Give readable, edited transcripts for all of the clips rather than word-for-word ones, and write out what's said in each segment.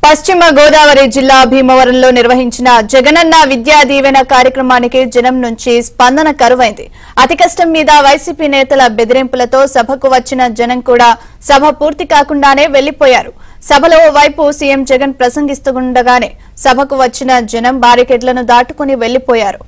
పశ్చిమ గోదావరి జిల్లా భీమవరంలో నిర్వహించిన జగనన్న విద్యా దీవెన కార్యక్రమానికి జనం నుంచి స్పందన కరువైంది. అతి కష్టం మీద వైసీపీ నేతల బెదిరింపులతో సభకు వచ్చిన జనం కూడా సభ పూర్తి కాకుండానే వెళ్లిపోయారు. సభలో వైపు సీఎం జగన్ ప్రసంగిస్తుండగానే సభకు వచ్చిన జనం బారికేడ్లను దాటుకుని వెళ్లిపోయారు.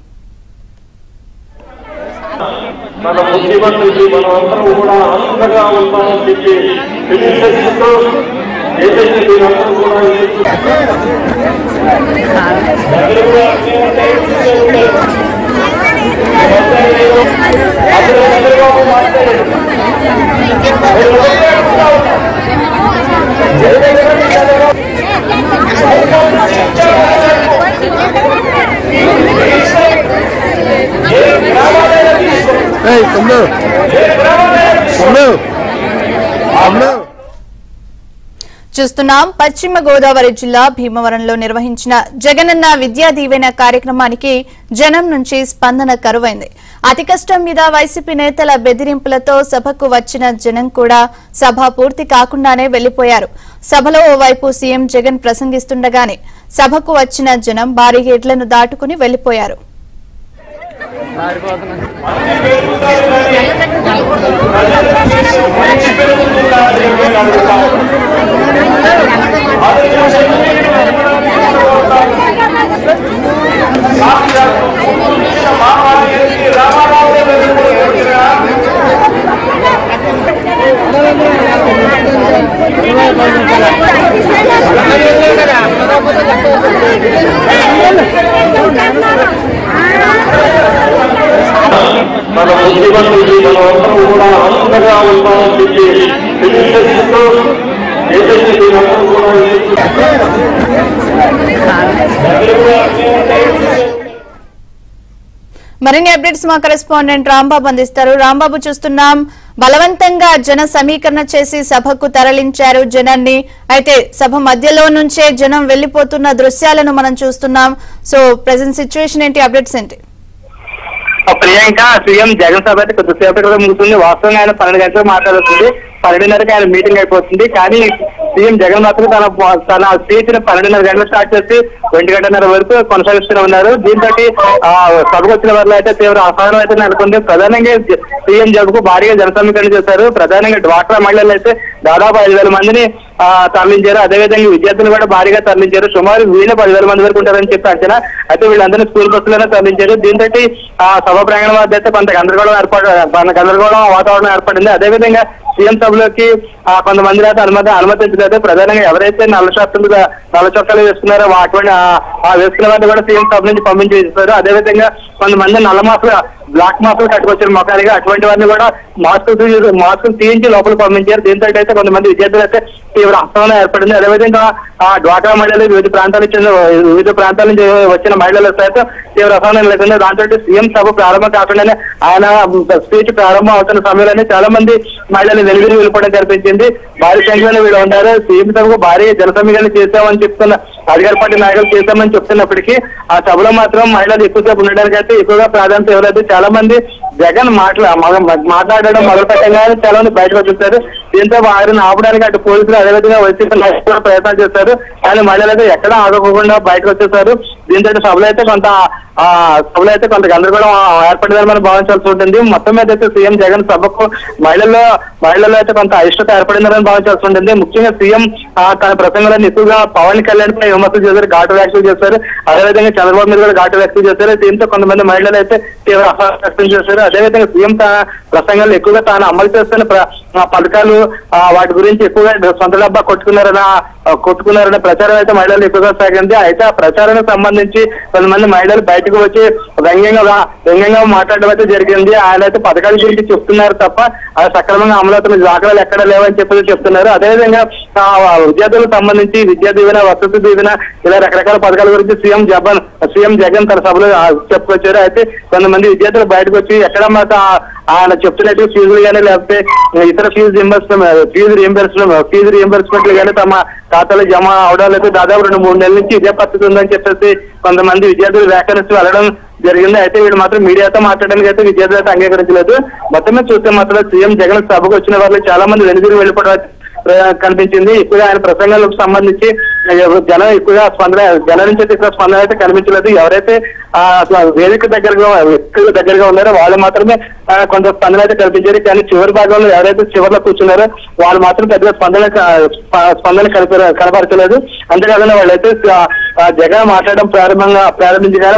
చూస్తున్నాం. పశ్చిమ గోదావరి జిల్లా భీమవరంలో నిర్వహించిన జగనన్న విద్యా దీవెన కార్యక్రమానికి జనం నుంచి స్పందన కరువైంది. అతి కష్టం మీద వైసీపీ నేతల బెదిరింపులతో సభకు వచ్చిన జనం కూడా సభ పూర్తి కాకుండానే వెళ్లిపోయారు. సభలో ఓవైపు సీఎం జగన్ ప్రసంగిస్తుండగానే సభకు వచ్చిన జనం బారికేడ్లను దాటుకుని వెళ్లిపోయారు. మన ముఖ్యమంత్రి మనమందరం కూడా ఆనందంగా ఉంటామని చెప్పి తెలియజేస్తూ ఏదైతే దీనందరూ కూడా మరిన్ని అప్డేట్స్ మా కరెస్పాండెంట్ రాంబాబు అందిస్తారు. రాంబాబు, చూస్తున్నాం బలవంతంగా జన సమీకరణ చేసి సభకు తరలించారు జనాన్ని. అయితే సభ మధ్యలో నుంచే జనం వెళ్లిపోతున్న దృశ్యాలను మనం చూస్తున్నాం. సో ప్రెజెంట్ సిచ్యువేషన్ ఏంటి, అప్డేట్స్ ఏంటి? ప్రియాంక, సీఎం జగన్ సభ అయితే కొద్దిసేపటి క్రితం ముగుతుంది. వాస్తవంగా ఆయన 12 గంటలకు మాట్లాడుతుంది. 12:30కి ఆయన మీటింగ్ అయిపోతుంది. కానీ సీఎం జగన్ మాత్రం తన స్పీచ్ ని 12:30 గంటలకు స్టార్ట్ చేసి 1:30 వరకు కొనసాగిస్తూనే ఉన్నారు. దీంతో సభకు వచ్చిన వారిలో అయితే తీవ్ర అసహనం అయితే నెలకొంది. ప్రధానంగా సీఎం జగన్కు భారీగా జనసమీకరణ చేశారు. ప్రధానంగా డ్వాక్రా మహిళలు అయితే దాదాపు 5,000 మందిని తరలించారు. అదేవిధంగా విద్యార్థులు కూడా భారీగా తరలించారు. సుమారు 10,000 మంది వరకు ఉంటారని చెప్పి అంచనా. అయితే వీళ్ళందరినీ స్కూల్ బస్సులోనే తరలించారు. దీంతో సభ ప్రాంగణం వద్ద అయితే కొంత గందరగోళం వాతావరణం ఏర్పడింది. అదేవిధంగా సీఎం సభలోకి కొంతమంది అయితే అనుమతించలేదు. ప్రధానంగా ఎవరైతే నల్ల చొక్కాలు వేసుకున్నారో అటువంటి వేసుకున్న వారిని కూడా సీఎం సభ నుంచి పంపించేస్తారు. అదేవిధంగా కొంతమంది నల్ల మాస్కులు, బ్లాక్ మాస్కులు కట్టుకొచ్చారు మొఖానికి. అటువంటి వారిని కూడా మాస్కులు తీయించి లోపల పంపించారు. దీంతో అయితే కొంతమంది విద్యార్థులు అయితే తీవ్ర అసహనం ఏర్పడింది. అదేవిధంగా డ్వాక్రా మహిళలు వివిధ ప్రాంతాల నుంచి వచ్చిన మహిళలు సైతం తీవ్ర అసహనం లేకుండా దాంతో సీఎం సభ ప్రారంభం కాకుండానే ఆయన స్పీచ్ ప్రారంభం అవుతున్న సమయంలోనే చాలా మంది మహిళలు వెలుగురి వెళ్ళిపోవడం కనిపించింది. భారీ సంఖ్యలో వీళ్ళు ఉన్నారు. సీఎం సభకు భారీ జనసమీకరణ చేశామని చెప్తున్న అధికార పార్టీ నాయకులు చేశామని చెప్తున్నప్పటికీ ఆ సభలో మాత్రం మహిళలు ఎక్కువసేపు ఉండడానికి అయితే ఎక్కువగా ప్రాధాన్యత ఎవరైతే చాలా మంది జగన్ మాట్లాడడం మొదలు పెట్టగానే చాలా మంది బయటకు వచ్చేస్తారు. దీంతో వారిని ఆపడానికి అటు పోలీసులు అదేవిధంగా వైసీపీ నాయకులు ప్రయత్నాలు చేస్తారు. కానీ మహిళలు అయితే ఎక్కడా ఆగకుండా బయటకు వచ్చేసారు. దీంతో సభలో అయితే కొంత గందరగోళం ఏర్పడిందని మనం భావించాల్సి ఉంటుంది. మొత్తం మీద అయితే సీఎం జగన్ సభకు మహిళల్లో అయితే కొంత అయిష్టత ఏర్పడిందని భావించాల్సి ఉంటుంది. ముఖ్యంగా సీఎం తన ప్రసంగంలో ఎక్కువగా పవన్ కళ్యాణ్ పై విమర్శలు చేశారు, ఘాటు వ్యాఖ్యలు చేశారు. అదేవిధంగా చంద్రబాబు మీద కూడా ఘాటు వ్యాఖ్యలు చేశారు. దీంతో కొంతమంది మహిళలు అయితే తీవ్ర అసహనం వ్యక్తం చేశారు. అదేవిధంగా సీఎం తన ప్రసంగంలో ఎక్కువగా తాను అమలు చేస్తున్న పథకాలు వాటి గురించి ఎక్కువగా సొంత డబ్బా కొట్టుకున్నారనే ప్రచారం అయితే మహిళలు ఎక్కువగా సాగింది. అయితే ఆ ప్రచారానికి సంబంధించి కొంతమంది మహిళలు బయటకు వచ్చి వ్యంగ్యంగా మాట్లాడడం అయితే జరిగింది. ఆయన అయితే పథకాల గురించి చెప్తున్నారు తప్ప అది సక్రమంగా అమలవుతున్న దాఖలాలు ఎక్కడ లేవని చెప్పి చెప్తున్నారు. అదేవిధంగా విద్యార్థులకు సంబంధించి విద్యా దీవెన, వసతి దీవెన ఇలా రకరకాల పథకాల గురించి సీఎం జగన్ తన సభలో చెప్పుకొచ్చారు. అయితే కొంతమంది విద్యార్థులు బయటకు వచ్చి ఎక్కడ మాకు ఆయన చెప్తున్నట్టు ఫీజులు కానీ లేకపోతే ఇతర ఫీజు రియంబర్స్మెంట్లు కానీ తమ ఖాతాలో జమ అవడం లేదు. దాదాపు 2-3 నెలల నుంచి ఇదే పరిస్థితి ఉందని చెప్పేసి కొంతమంది విద్యార్థులు వ్యాఖ్యానిస్తూ వెళ్ళడం జరిగింది. అయితే వీళ్ళు మాత్రం మీడియాతో మాట్లాడడానికి అయితే విద్యార్థులు అయితే అంగీకరించలేదు. మొత్తం మీద చూస్తే మాత్రం సీఎం జగన్ సభకు వచ్చిన వాళ్ళు చాలా మంది వెనుదిరిగి వెళ్ళిపోవడం కనిపించింది. ఎక్కువగా ఆయన ప్రసంగాలకు సంబంధించి జనం ఎక్కువగా జనం నుంచి అయితే ఎక్కువ స్పందన అయితే కనిపించలేదు. ఎవరైతే వేదిక దగ్గరగా ఉన్నారో వాళ్ళు మాత్రమే కొంత స్పందన అయితే కనిపించారు. కానీ చివరి భాగంలో ఎవరైతే చివరిలో కూర్చున్నారో వాళ్ళు మాత్రం పెద్దగా స్పందన కనపరచలేదు. అంతేకాకుండా వాళ్ళైతే జగన్ మాట్లాడడం ప్రారంభించగానే